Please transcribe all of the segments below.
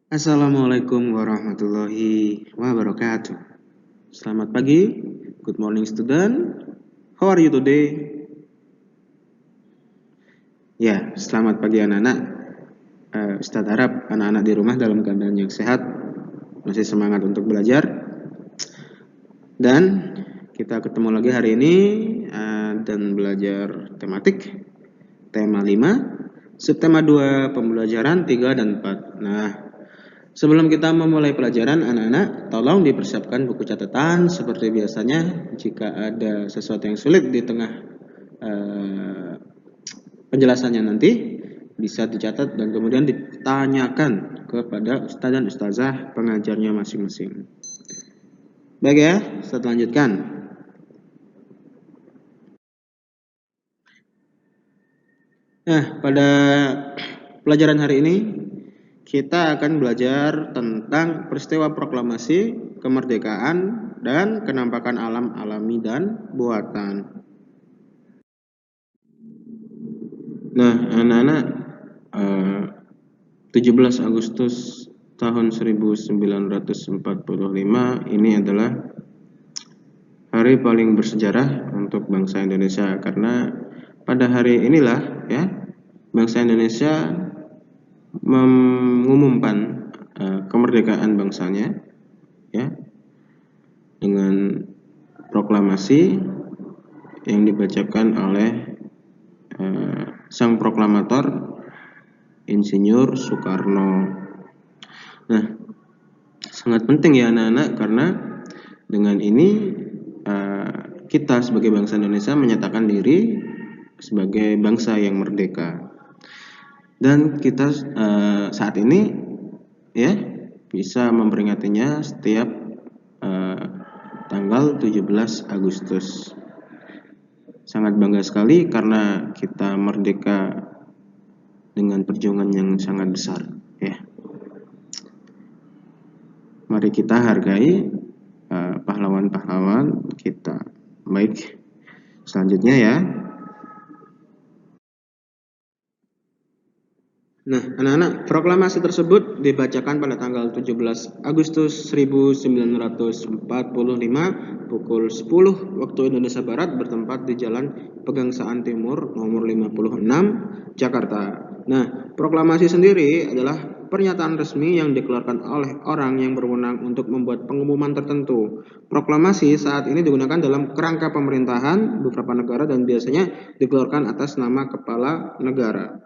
Assalamualaikum warahmatullahi wabarakatuh. Selamat pagi, good morning student. How are you today? Ya, selamat pagi anak-anak. Ustadz harap anak-anak di rumah dalam keadaan yang sehat, masih semangat untuk belajar. Dan kita ketemu lagi hari ini dan belajar tematik, tema 5, subtema 2, pembelajaran 3 dan 4. Nah, sebelum kita memulai pelajaran, anak-anak, tolong dipersiapkan buku catatan seperti biasanya. Jika ada sesuatu yang sulit di tengah penjelasannya nanti, bisa dicatat dan kemudian ditanyakan kepada ustadz dan ustazah pengajarnya masing-masing. Baik ya, Ustadz lanjutkan. Nah, pada pelajaran hari ini, kita akan belajar tentang peristiwa proklamasi kemerdekaan dan kenampakan alam alami dan buatan. Nah, anak-anak, 17 Agustus tahun 1945 ini adalah hari paling bersejarah untuk bangsa Indonesia, karena pada hari inilah ya bangsa Indonesia mengumumkan kemerdekaan bangsanya ya dengan proklamasi yang dibacakan oleh sang proklamator Insinyur Soekarno. Nah, sangat penting ya anak-anak, karena dengan ini kita sebagai bangsa Indonesia menyatakan diri sebagai bangsa yang merdeka. Dan kita saat ini ya bisa memperingatinya setiap tanggal 17 Agustus. Sangat bangga sekali karena kita merdeka dengan perjuangan yang sangat besar ya. Mari kita hargai pahlawan-pahlawan kita. Baik, selanjutnya ya. Nah, anak-anak, proklamasi tersebut dibacakan pada tanggal 17 Agustus 1945 pukul 10 waktu Indonesia Barat bertempat di Jalan Pegangsaan Timur nomor 56, Jakarta. Nah, proklamasi sendiri adalah pernyataan resmi yang dikeluarkan oleh orang yang berwenang untuk membuat pengumuman tertentu. Proklamasi saat ini digunakan dalam kerangka pemerintahan beberapa negara dan biasanya dikeluarkan atas nama kepala negara.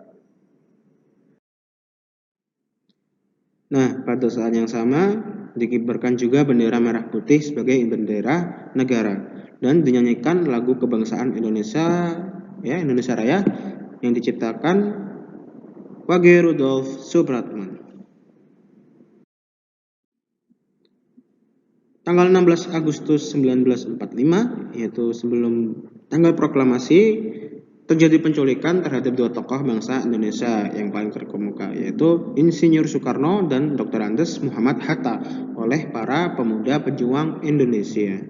Nah, pada saat yang sama dikibarkan juga bendera merah putih sebagai bendera negara dan dinyanyikan lagu kebangsaan Indonesia ya, Indonesia Raya yang diciptakan Wage Rudolf Supratman. Tanggal 16 Agustus 1945, yaitu sebelum tanggal proklamasi, terjadi penculikan terhadap dua tokoh bangsa Indonesia yang paling terkemuka, yaitu Insinyur Soekarno dan Dr. Andes Muhammad Hatta oleh para pemuda pejuang Indonesia.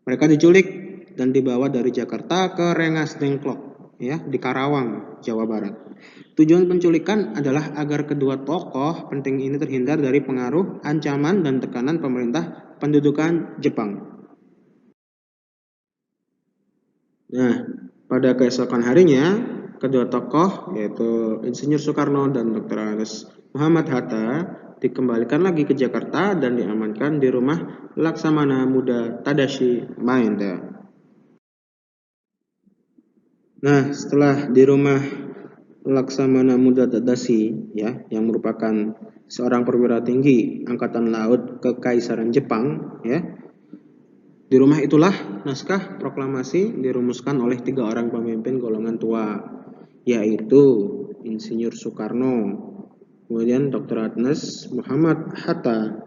Mereka diculik dan dibawa dari Jakarta ke Rengas Dengklok ya, di Karawang, Jawa Barat. Tujuan penculikan adalah agar kedua tokoh penting ini terhindar dari pengaruh, ancaman, dan tekanan pemerintah pendudukan Jepang. Nah, pada keesokan harinya, kedua tokoh yaitu Insinyur Soekarno dan Dr. Andes Muhammad Hatta dikembalikan lagi ke Jakarta dan diamankan di rumah Laksamana Muda Tadashi Maenda. Nah, setelah di rumah Laksamana Muda Tadashi ya, yang merupakan seorang perwira tinggi Angkatan Laut Kekaisaran Jepang ya. Di rumah itulah naskah proklamasi dirumuskan oleh 3 orang pemimpin golongan tua, yaitu Insinyur Soekarno, kemudian Dr. Andes Muhammad Hatta,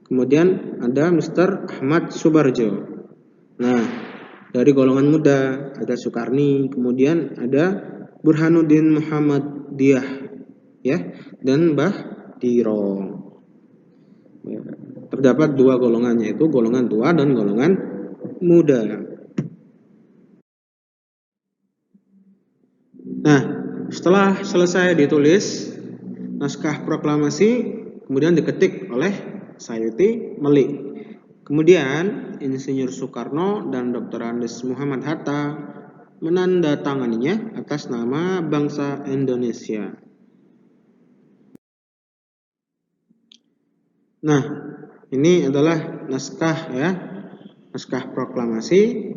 kemudian ada Mr. Ahmad Subarjo. Nah, dari golongan muda ada Soekarni, kemudian ada Burhanuddin Muhammad Diyah ya, dan Mbah Diro. Ya, terdapat 2 golongan, yaitu golongan tua dan golongan muda. Nah, setelah selesai ditulis naskah proklamasi kemudian diketik oleh Sayuti Melik. Kemudian Insinyur Soekarno dan Dr. Andes Muhammad Hatta menandatanganinya atas nama bangsa Indonesia. Nah, ini adalah naskah naskah proklamasi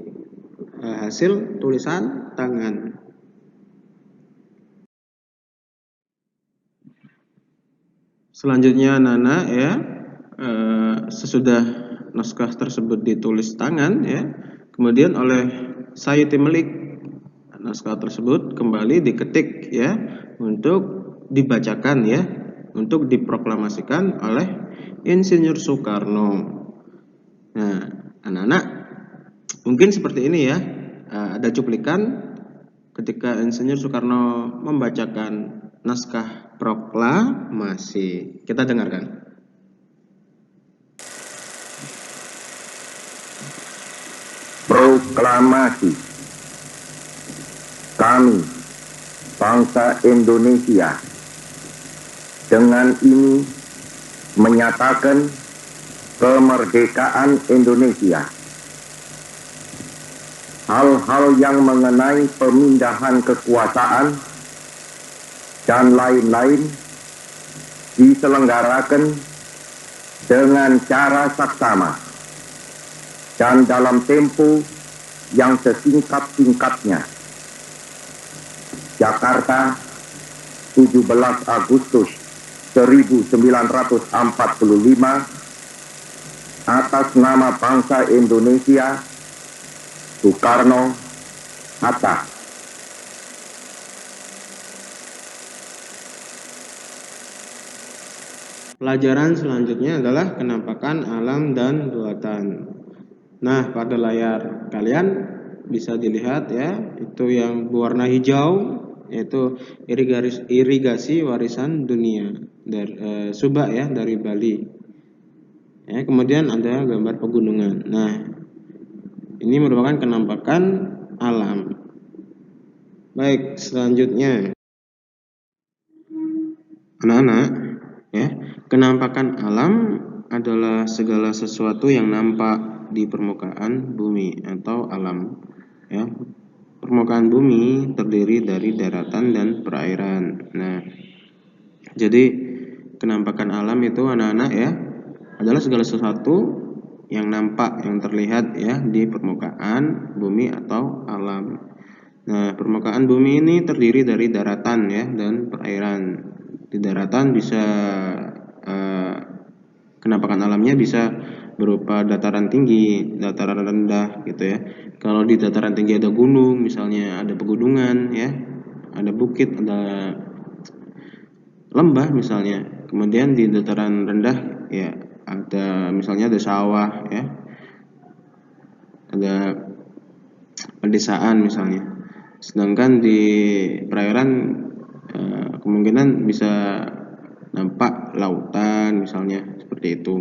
hasil tulisan tangan. Selanjutnya anak-anak sesudah naskah tersebut ditulis tangan kemudian oleh Sayuti Melik, naskah tersebut kembali diketik untuk dibacakan untuk diproklamasikan oleh Insinyur Soekarno. Nah, anak-anak mungkin seperti ini ada cuplikan ketika Insinyur Soekarno membacakan naskah proklamasi. Kita dengarkan. Proklamasi. Kami, bangsa Indonesia, dengan ini menyatakan kemerdekaan Indonesia. Hal-hal yang mengenai pemindahan kekuasaan dan lain-lain diselenggarakan dengan cara saksama dan dalam tempo yang sesingkat-singkatnya. Jakarta, 17 Agustus 1945, atas nama bangsa Indonesia, Soekarno, Hatta. Pelajaran selanjutnya adalah penampakan alam dan buatan. Nah, pada layar kalian bisa dilihat itu yang berwarna hijau yaitu irigasi warisan dunia dari Subak dari Bali. Kemudian ada gambar pegunungan. Nah, ini merupakan penampakan alam. Baik, selanjutnya anak-anak penampakan alam adalah segala sesuatu yang nampak di permukaan bumi atau alam. Permukaan bumi terdiri dari daratan dan perairan. Nah, jadi penampakan alam itu anak-anak adalah segala sesuatu yang nampak, yang terlihat di permukaan bumi atau alam. Nah, permukaan bumi ini terdiri dari daratan dan perairan. Di daratan bisa penampakan alamnya bisa berupa dataran tinggi, dataran rendah gitu Kalau di dataran tinggi ada gunung, misalnya ada pegunungan ada bukit, ada lembah misalnya. Kemudian di dataran rendah ada misalnya ada sawah ada pedesaan misalnya. Sedangkan di perairan kemungkinan bisa nampak lautan misalnya, seperti itu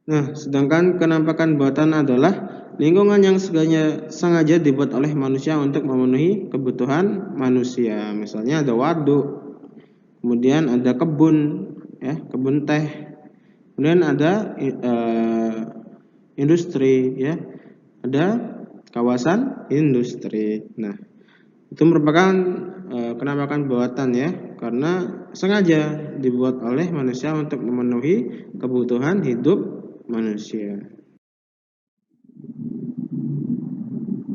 Nah, sedangkan penampakan buatan adalah lingkungan yang sengaja dibuat oleh manusia untuk memenuhi kebutuhan manusia. Misalnya ada waduk, kemudian ada kebun kebun teh, kemudian ada industri ada kawasan industri. Nah, itu merupakan penampakan buatan karena sengaja dibuat oleh manusia untuk memenuhi kebutuhan hidup manusia.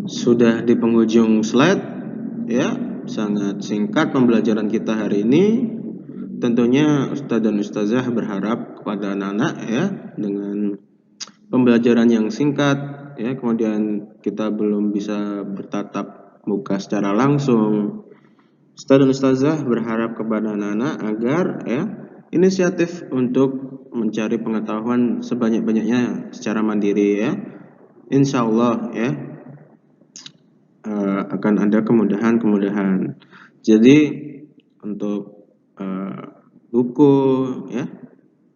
Sudah di penghujung slide sangat singkat pembelajaran kita hari ini. Tentunya Ustadz dan Ustazah berharap kepada anak-anak dengan pembelajaran yang singkat kemudian kita belum bisa bertatap muka secara langsung. Ustadz dan Ustazah berharap kepada anak-anak agar inisiatif untuk mencari pengetahuan sebanyak-banyaknya secara mandiri Insya Allah akan ada kemudahan-kemudahan. Jadi untuk buku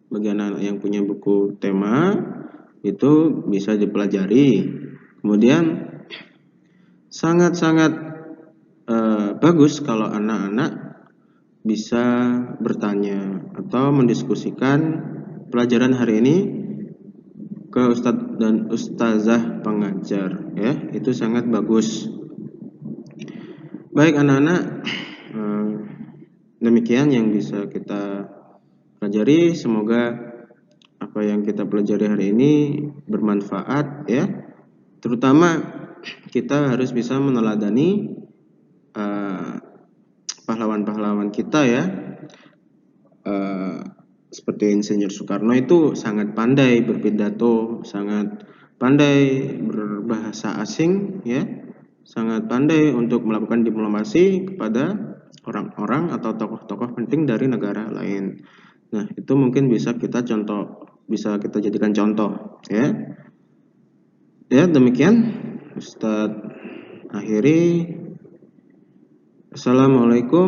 bagi anak yang punya buku tema itu bisa dipelajari. Kemudian sangat-sangat bagus kalau anak-anak bisa bertanya atau mendiskusikan pelajaran hari ini ke ustadz dan ustazah pengajar, ya, itu sangat bagus. Baik anak-anak, demikian yang bisa kita pelajari. Semoga apa yang kita pelajari hari ini bermanfaat, ya. Terutama kita harus bisa meneladani pahlawan-pahlawan kita, ya. Seperti Insinyur Soekarno itu sangat pandai berpidato, sangat pandai berbahasa asing, ya, sangat pandai untuk melakukan diplomasi kepada orang-orang atau tokoh-tokoh penting dari negara lain. Nah, itu mungkin bisa kita jadikan contoh, ya. Ya, demikian Ustadz akhiri. Assalamualaikum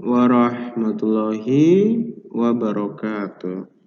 warahmatullahi wabarakatuh.